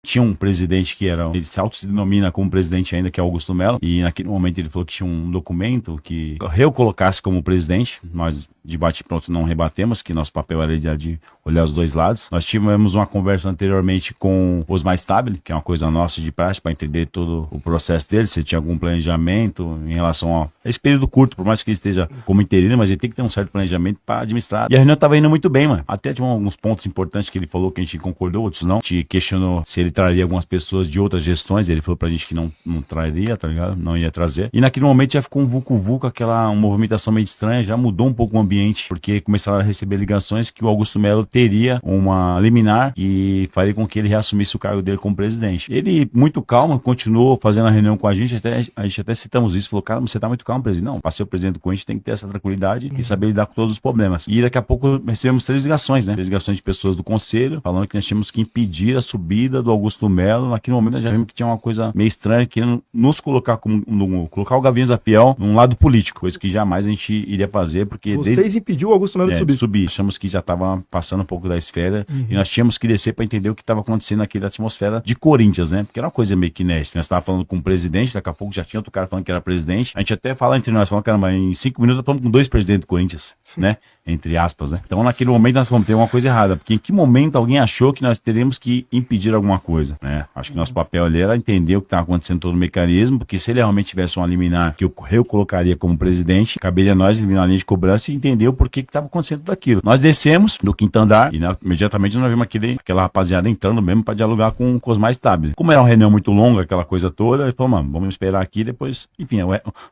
Tinha um presidente que era, ele se autodenomina como presidente ainda, que é Augusto Melo, e naquele momento ele falou que tinha um documento que eu colocasse como presidente. Nós, de bate-pronto, não rebatemos, que nosso papel era de olhar os dois lados. Nós tivemos uma conversa anteriormente com o Osmar Stabile, que é uma coisa nossa de prática, para entender todo o processo dele, se tinha algum planejamento em relação a esse período curto, por mais que ele esteja como interino, mas ele tem que ter um certo planejamento para administrar. E a reunião estava indo muito bem, mano. Até tinha alguns pontos importantes que ele falou que a gente concordou, outros não. A gente questionou se ele traria algumas pessoas de outras gestões, ele falou pra gente que não traria, tá ligado? Não ia trazer. E naquele momento já ficou um vulco-vulco, uma movimentação meio estranha, já mudou um pouco o ambiente, porque começaram a receber ligações que o Augusto Melo teria uma liminar que faria com que ele reassumisse o cargo dele como presidente. Ele, muito calmo, continuou fazendo a reunião com a gente até citamos isso, falou, cara, você tá muito calmo, presidente. Não, pra ser o presidente do Corinthians tem que ter essa tranquilidade e saber lidar com todos os problemas. E daqui a pouco recebemos 3 ligações, né? 3 ligações de pessoas do conselho, falando que nós tínhamos que impedir a subida do Augusto Melo. Naquele momento nós já vimos que tinha uma coisa meio estranha, querendo nos colocar colocar o Gaviões da Fiel num lado político, coisa que jamais a gente iria fazer, porque... Vocês impediu o Augusto Melo de subir? Achamos que já estava passando um pouco da esfera e nós tínhamos que descer para entender o que estava acontecendo naquela atmosfera de Corinthians, né? Porque era uma coisa meio que inédita. Nós estávamos falando com o presidente, daqui a pouco já tinha outro cara falando que era presidente. A gente até fala entre nós, falando, caramba, em 5 minutos nós falamos com 2 presidentes do Corinthians, né? Entre aspas, né? Então naquele momento nós fomos ter uma coisa errada, porque em que momento alguém achou que nós teríamos que impedir alguma coisa, né? Acho que nosso papel ali era entender o que estava acontecendo todo o mecanismo, porque se ele realmente tivesse uma liminar que eu colocaria como presidente, caberia a nós eliminar a linha de cobrança e entender o porquê que estava acontecendo tudo aquilo. Nós descemos do 5º andar e imediatamente nós vimos aquela rapaziada entrando mesmo para dialogar com o Osmar Stabile. Como era uma reunião muito longa, aquela coisa toda, ele falou, mano, vamos esperar aqui depois. Enfim,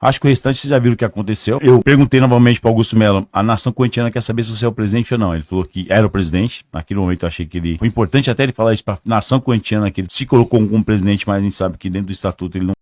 acho que o restante vocês já viram o que aconteceu. Eu perguntei novamente para Augusto Melo, a nação corintiana quer saber se você é o presidente ou não. Ele falou que era o presidente. Naquele momento eu achei que foi importante até ele falar isso para a nação corintiana, que ele se colocou como presidente, mas a gente sabe que dentro do estatuto ele não